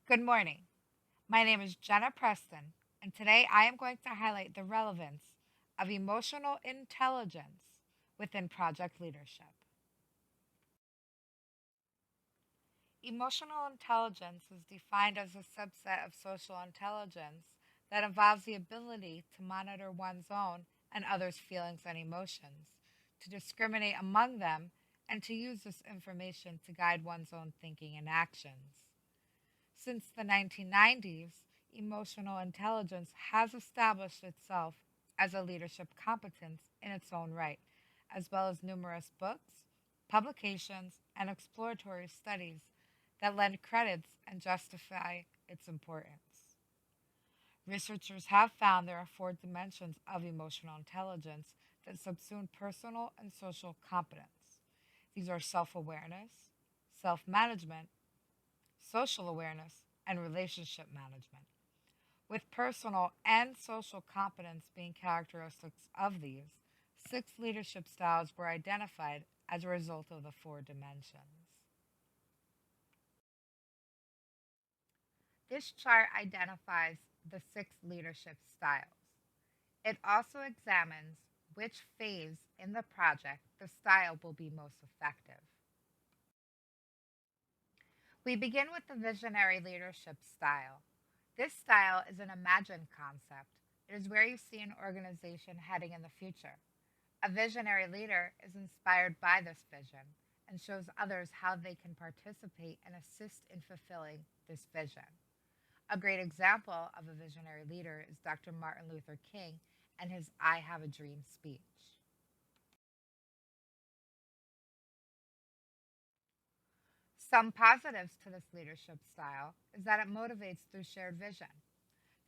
Good morning. My name is Jenna Preston, and today I am going to highlight the relevance of emotional intelligence within project leadership. Emotional intelligence is defined as a subset of social intelligence that involves the ability to monitor one's own and others' feelings and emotions, to discriminate among them, and to use this information to guide one's own thinking and actions. Since the 1990s, emotional intelligence has established itself as a leadership competence in its own right, as well as numerous books, publications, and exploratory studies that lend credits and justify its importance. Researchers have found there are four dimensions of emotional intelligence that subsume personal and social competence. These are self awareness, self management, social awareness, and relationship management, with personal and social competence being characteristics of these. Six leadership styles were identified as a result of the four dimensions. This chart identifies the six leadership styles. It also examines which phase in the project the style will be most effective. We begin with the visionary leadership style. This style is an imagined concept. It is where you see an organization heading in the future. A visionary leader is inspired by this vision and shows others how they can participate and assist in fulfilling this vision. A great example of a visionary leader is Dr. Martin Luther King and his I Have a Dream speech. Some positives to this leadership style is that it motivates through shared vision.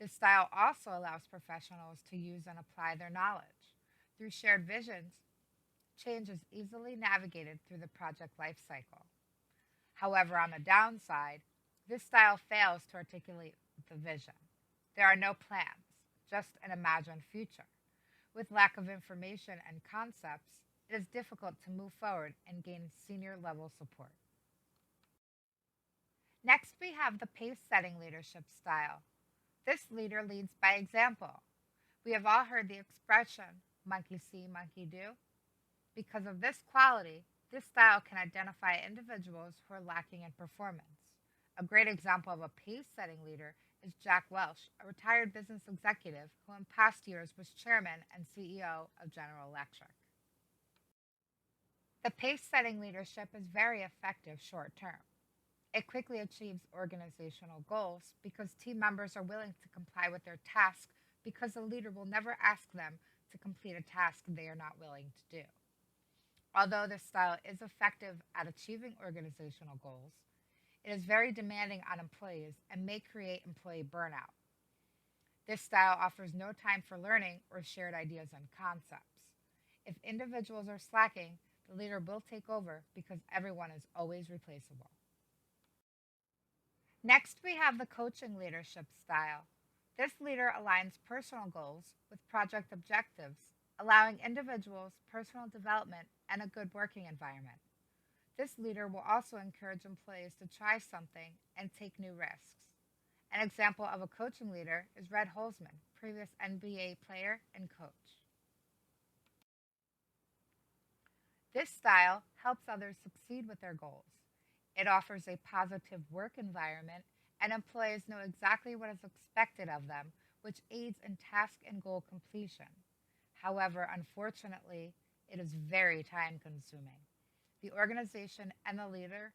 This style also allows professionals to use and apply their knowledge. Through shared visions, change is easily navigated through the project lifecycle. However, on the downside, this style fails to articulate the vision. There are no plans, just an imagined future. With lack of information and concepts, it is difficult to move forward and gain senior level support. Next, we have the pace setting leadership style. This leader leads by example. We have all heard the expression, monkey see, monkey do. Because of this quality, this style can identify individuals who are lacking in performance. A great example of a pace setting leader is Jack Welch, a retired business executive who in past years was chairman and CEO of General Electric. The pace setting leadership is very effective short term. It quickly achieves organizational goals because team members are willing to comply with their task because the leader will never ask them to complete a task they are not willing to do. Although this style is effective at achieving organizational goals, it is very demanding on employees and may create employee burnout. This style offers no time for learning or shared ideas and concepts. If individuals are slacking, the leader will take over because everyone is always replaceable. Next, we have the coaching leadership style. This leader aligns personal goals with project objectives, allowing individuals personal development and a good working environment. This leader will also encourage employees to try something and take new risks. An example of a coaching leader is Red Holzman, previous NBA player and coach. This style helps others succeed with their goals. It offers a positive work environment, and employees know exactly what is expected of them, which aids in task and goal completion. However, unfortunately, it is very time consuming. The organization and the leader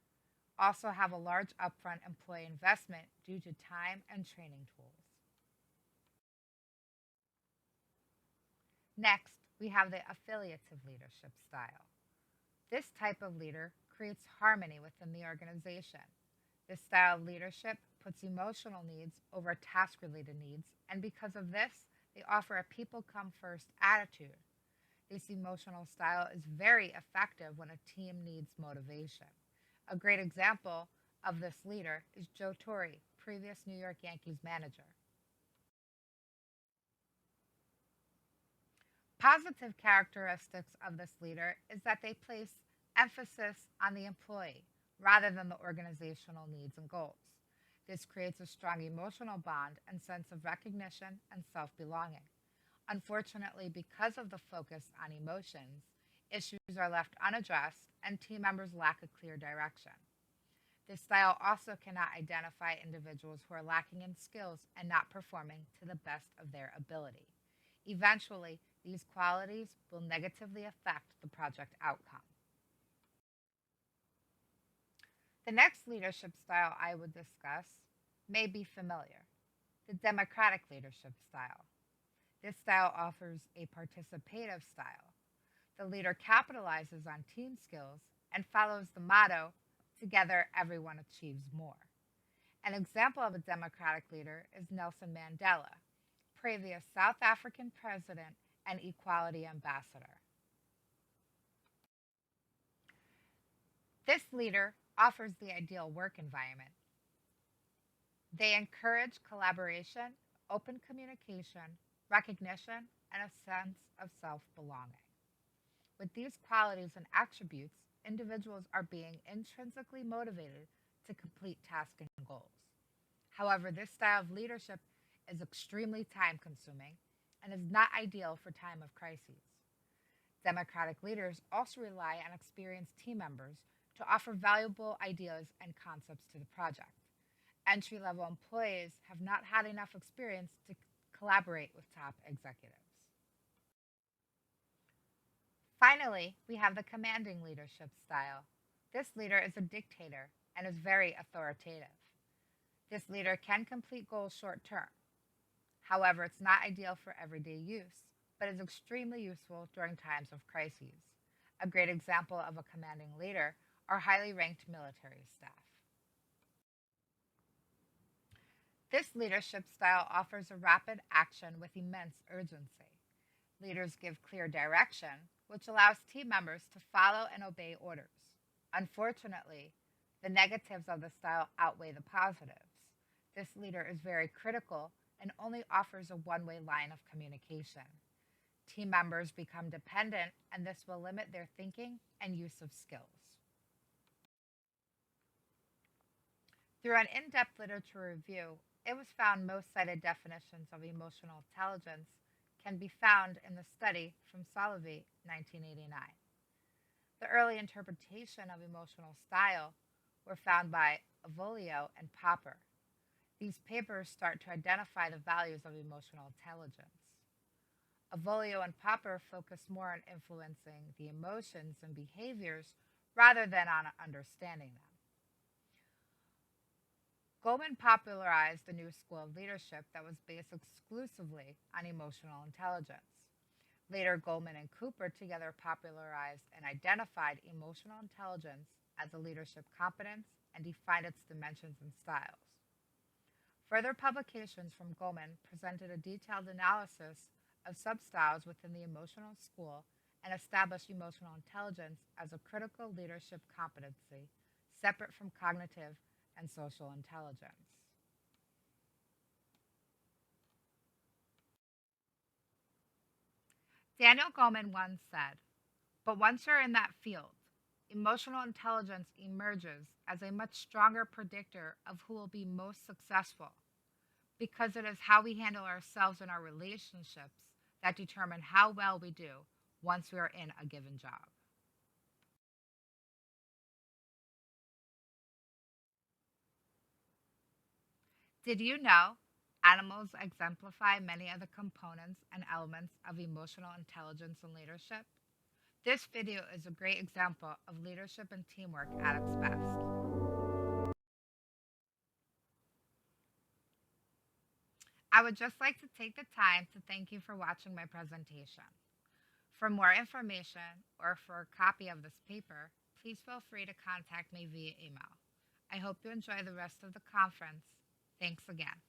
also have a large upfront employee investment due to time and training tools. Next, we have the affiliative leadership style. This type of leader creates harmony within the organization. This style of leadership puts emotional needs over task related needs, and because of this, they offer a people come first attitude. This emotional style is very effective when a team needs motivation. A great example of this leader is Joe Torre, previous New York Yankees manager. Positive characteristics of this leader is that they place emphasis on the employee rather than the organizational needs and goals. This creates a strong emotional bond and sense of recognition and self belonging. Unfortunately, because of the focus on emotions, issues are left unaddressed and team members lack a clear direction. This style also cannot identify individuals who are lacking in skills and not performing to the best of their ability. Eventually, these qualities will negatively affect the project outcome. The next leadership style I would discuss may be familiar: the democratic leadership style. This style offers a participative style. The leader capitalizes on team skills and follows the motto, "Together, everyone achieves more." An example of a democratic leader is Nelson Mandela, previous South African president and equality ambassador. This leader offers the ideal work environment. They encourage collaboration, open communication, recognition, and a sense of self belonging. With these qualities and attributes, individuals are being intrinsically motivated to complete tasks and goals. However, this style of leadership is extremely time consuming and is not ideal for time of crises. Democratic leaders also rely on experienced team members to offer valuable ideas and concepts to the project. Entry level employees have not had enough experience to collaborate with top executives. Finally, we have the commanding leadership style. This leader is a dictator and is very authoritative. This leader can complete goals short term. However, it's not ideal for everyday use, but is extremely useful during times of crises. A great example of a commanding leader are highly ranked military staff. This leadership style offers a rapid action with immense urgency. Leaders give clear direction, which allows team members to follow and obey orders. Unfortunately, the negatives of the style outweigh the positives. This leader is very critical and only offers a one-way line of communication. Team members become dependent, and this will limit their thinking and use of skills. Through an in-depth literature review, it was found most cited definitions of emotional intelligence can be found in the study from Salovey, 1989. The early interpretation of emotional style were found by Avolio and Popper. These papers start to identify the values of emotional intelligence. Avolio and Popper focus more on influencing the emotions and behaviors rather than on understanding them. Goleman popularized a new school of leadership that was based exclusively on emotional intelligence. Later, Goleman and Cooper together popularized and identified emotional intelligence as a leadership competence and defined its dimensions and styles. Further publications from Goleman presented a detailed analysis of substyles within the emotional school and established emotional intelligence as a critical leadership competency separate from cognitive and social intelligence. Daniel Goleman once said, "But once you're in that field, emotional intelligence emerges as a much stronger predictor of who will be most successful, because it is how we handle ourselves in our relationships that determine how well we do once we are in a given job." Did you know animals exemplify many of the components and elements of emotional intelligence and leadership? This video is a great example of leadership and teamwork at its best. I would just like to take the time to thank you for watching my presentation. For more information or for a copy of this paper, please feel free to contact me via email. I hope you enjoy the rest of the conference. Thanks again.